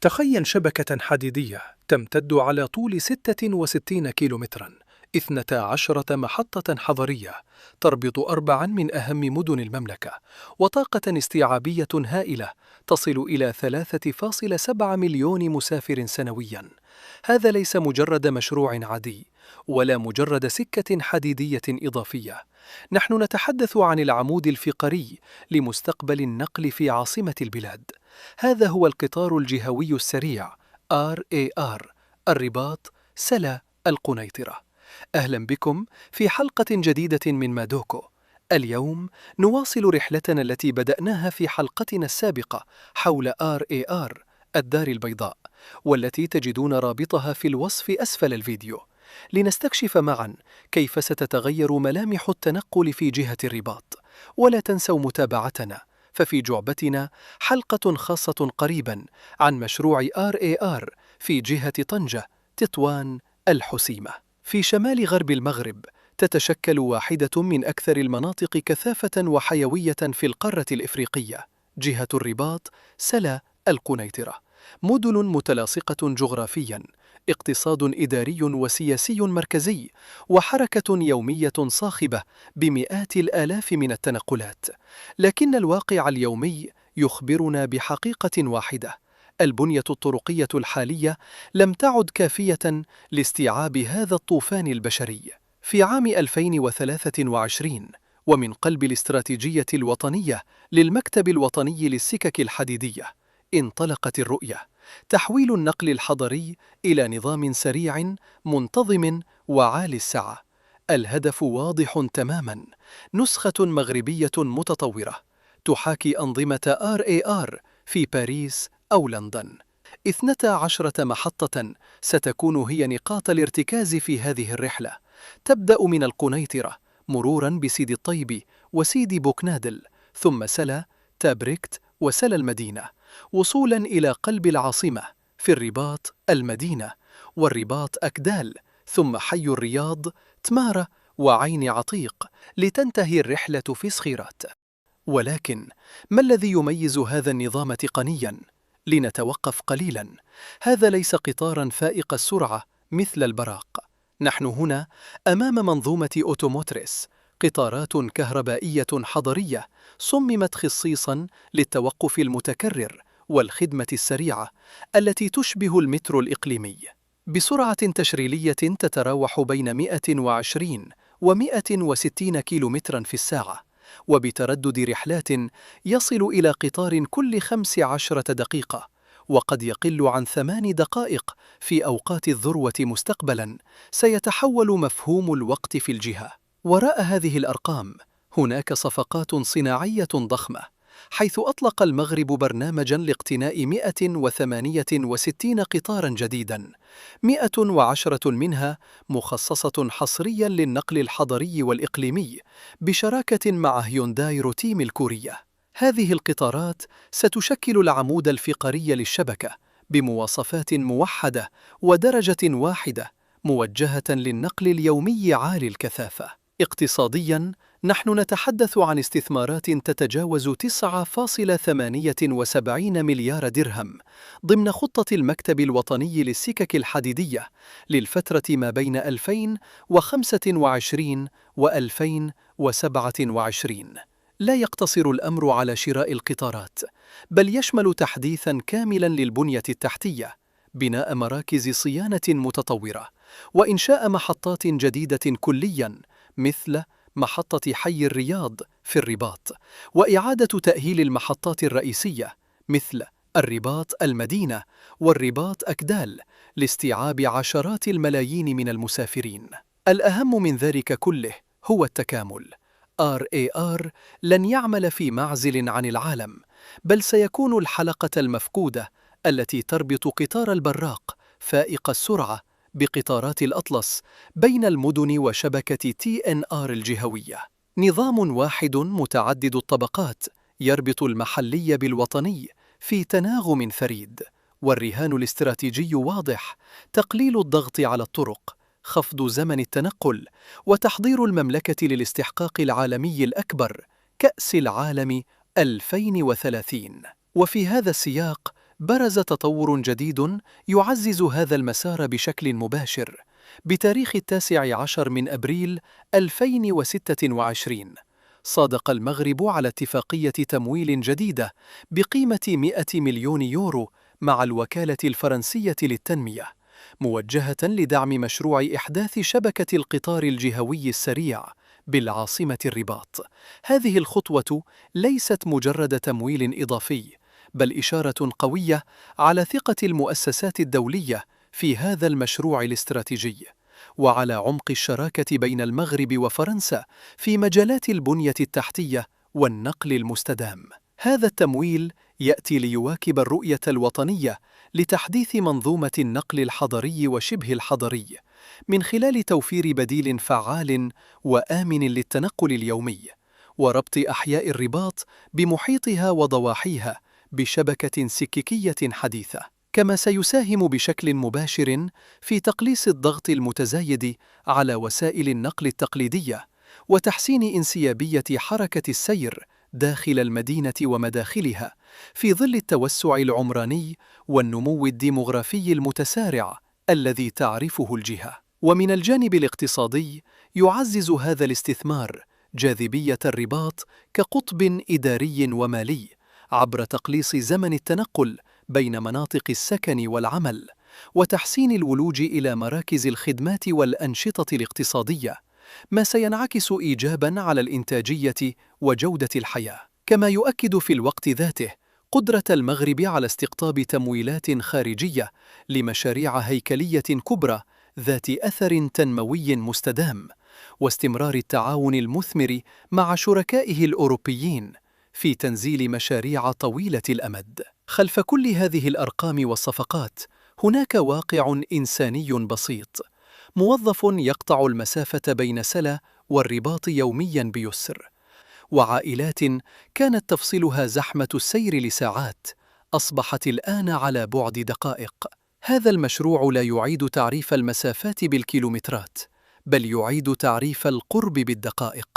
تخيل شبكة حديدية تمتد على طول 66 كيلومتراً، 12 محطة حضرية تربط أربعاً من أهم مدن المملكة، وطاقة استيعابية هائلة تصل إلى 3.7 مليون مسافر سنوياً. هذا ليس مجرد مشروع عادي، ولا مجرد سكة حديدية إضافية. نحن نتحدث عن العمود الفقري لمستقبل النقل في عاصمة البلاد. هذا هو القطار الجهوي السريع RAR، الرباط سلا القنيطرة. أهلا بكم في حلقة جديدة من مادوكو. اليوم نواصل رحلتنا التي بدأناها في حلقتنا السابقة حول RAR، الدار البيضاء، والتي تجدون رابطها في الوصف أسفل الفيديو، لنستكشف معا كيف ستتغير ملامح التنقل في جهة الرباط. ولا تنسوا متابعتنا، ففي جعبتنا حلقة خاصة قريبا عن مشروع RAR في جهة طنجة، تطوان، الحسيمة في شمال غرب المغرب. تتشكل واحدة من أكثر المناطق كثافة وحيوية في القارة الإفريقية، جهة الرباط سلا القنيطرة. مدن متلاصقة جغرافياً، اقتصاد إداري وسياسي مركزي، وحركة يومية صاخبة بمئات الآلاف من التنقلات. لكن الواقع اليومي يخبرنا بحقيقة واحدة: البنية الطرقية الحالية لم تعد كافية لاستيعاب هذا الطوفان البشري. في عام 2023، ومن قلب الاستراتيجية الوطنية للمكتب الوطني للسكك الحديدية، انطلقت الرؤية: تحويل النقل الحضري إلى نظام سريع منتظم وعالي السعة. الهدف واضح تماما: نسخة مغربية متطورة تحاكي أنظمة RAR في باريس أو لندن. 12 محطة ستكون هي نقاط الارتكاز في هذه الرحلة، تبدأ من القنيطرة مرورا بسيدي الطيب وسيدي بوكنادل، ثم سلا، تابريكت، وسلا المدينة، وصولا إلى قلب العاصمة في الرباط المدينة، والرباط أكدال، ثم حي الرياض، تمارة، وعين عتيق، لتنتهي الرحلة في صخيرات. ولكن ما الذي يميز هذا النظام تقنياً؟ لنتوقف قليلاً. هذا ليس قطاراً فائق السرعة مثل البراق. نحن هنا أمام منظومة أوتوموتريس، قطارات كهربائية حضرية صممت خصيصاً للتوقف المتكرر والخدمة السريعة، التي تشبه المترو الإقليمي، بسرعة تشريلية تتراوح بين 120 و 160 كيلومتراً في الساعة، وبتردد رحلات يصل إلى قطار كل 15 دقيقة، وقد يقل عن 8 دقائق في أوقات الذروة مستقبلاً. سيتحول مفهوم الوقت في الجهة. وراء هذه الأرقام هناك صفقات صناعية ضخمة، حيث أطلق المغرب برنامجاً لاقتناء 168 قطاراً جديداً، 110 منها مخصصة حصرياً للنقل الحضري والإقليمي، بشراكة مع هيونداي روتيم الكورية. هذه القطارات ستشكل العمود الفقري للشبكة، بمواصفات موحدة ودرجة واحدة، موجهة للنقل اليومي عالي الكثافة. اقتصادياً، نحن نتحدث عن استثمارات تتجاوز 9.78 مليار درهم ضمن خطة المكتب الوطني للسكك الحديدية للفترة ما بين 2025 و2027. لا يقتصر الأمر على شراء القطارات، بل يشمل تحديثاً كاملاً للبنية التحتية، بناء مراكز صيانة متطورة، وإنشاء محطات جديدة كلياً مثل محطة حي الرياض في الرباط، وإعادة تأهيل المحطات الرئيسية مثل الرباط المدينة والرباط أكدال لاستيعاب عشرات الملايين من المسافرين. الأهم من ذلك كله هو التكامل. RAR لن يعمل في معزل عن العالم، بل سيكون الحلقة المفقودة التي تربط قطار البراق فائق السرعة بقطارات الأطلس بين المدن وشبكة TNR الجهوية. نظام واحد متعدد الطبقات يربط المحلي بالوطني في تناغم فريد. والرهان الاستراتيجي واضح: تقليل الضغط على الطرق، خفض زمن التنقل، وتحضير المملكة للاستحقاق العالمي الأكبر، كأس العالم 2030. وفي هذا السياق برز تطور جديد يعزز هذا المسار بشكل مباشر. بتاريخ 19 من أبريل 2026 صادق المغرب على اتفاقية تمويل جديدة بقيمة 100 مليون يورو مع الوكالة الفرنسية للتنمية، موجهة لدعم مشروع إحداث شبكة القطار الجهوي السريع بالعاصمة الرباط. هذه الخطوة ليست مجرد تمويل إضافي، بل إشارة قوية على ثقة المؤسسات الدولية في هذا المشروع الاستراتيجي، وعلى عمق الشراكة بين المغرب وفرنسا في مجالات البنية التحتية والنقل المستدام. هذا التمويل يأتي ليواكب الرؤية الوطنية لتحديث منظومة النقل الحضري وشبه الحضري، من خلال توفير بديل فعال وآمن للتنقل اليومي، وربط أحياء الرباط بمحيطها وضواحيها بشبكة سككية حديثة، كما سيساهم بشكل مباشر في تقليص الضغط المتزايد على وسائل النقل التقليدية وتحسين انسيابية حركة السير داخل المدينة ومداخلها في ظل التوسع العمراني والنمو الديمغرافي المتسارع الذي تعرفه الجهة. ومن الجانب الاقتصادي، يعزز هذا الاستثمار جاذبية الرباط كقطب إداري ومالي عبر تقليص زمن التنقل بين مناطق السكن والعمل، وتحسين الولوج إلى مراكز الخدمات والأنشطة الاقتصادية، ما سينعكس إيجاباً على الإنتاجية وجودة الحياة. كما يؤكد في الوقت ذاته قدرة المغرب على استقطاب تمويلات خارجية لمشاريع هيكلية كبرى ذات أثر تنموي مستدام، واستمرار التعاون المثمر مع شركائه الأوروبيين في تنزيل مشاريع طويلة الأمد. خلف كل هذه الأرقام والصفقات هناك واقع إنساني بسيط، موظف يقطع المسافة بين سلا والرباط يومياً بيسر، وعائلات كانت تفصلها زحمة السير لساعات أصبحت الآن على بعد دقائق. هذا المشروع لا يعيد تعريف المسافات بالكيلومترات، بل يعيد تعريف القرب بالدقائق.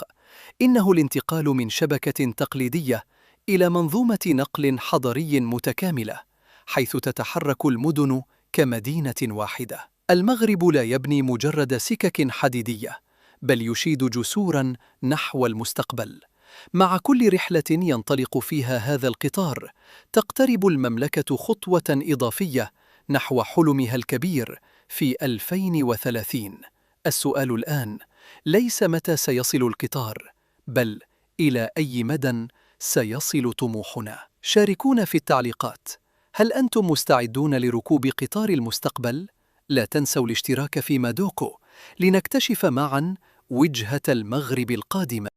إنه الانتقال من شبكة تقليدية إلى منظومة نقل حضري متكاملة، حيث تتحرك المدن كمدينة واحدة. المغرب لا يبني مجرد سكك حديدية، بل يشيد جسوراً نحو المستقبل. مع كل رحلة ينطلق فيها هذا القطار، تقترب المملكة خطوة إضافية نحو حلمها الكبير في 2030. السؤال الآن ليس متى سيصل القطار، بل إلى أي مدى سيصل طموحنا؟ شاركونا في التعليقات. هل أنتم مستعدون لركوب قطار المستقبل؟ لا تنسوا الاشتراك في مادوكو لنكتشف معاً وجهة المغرب القادمة.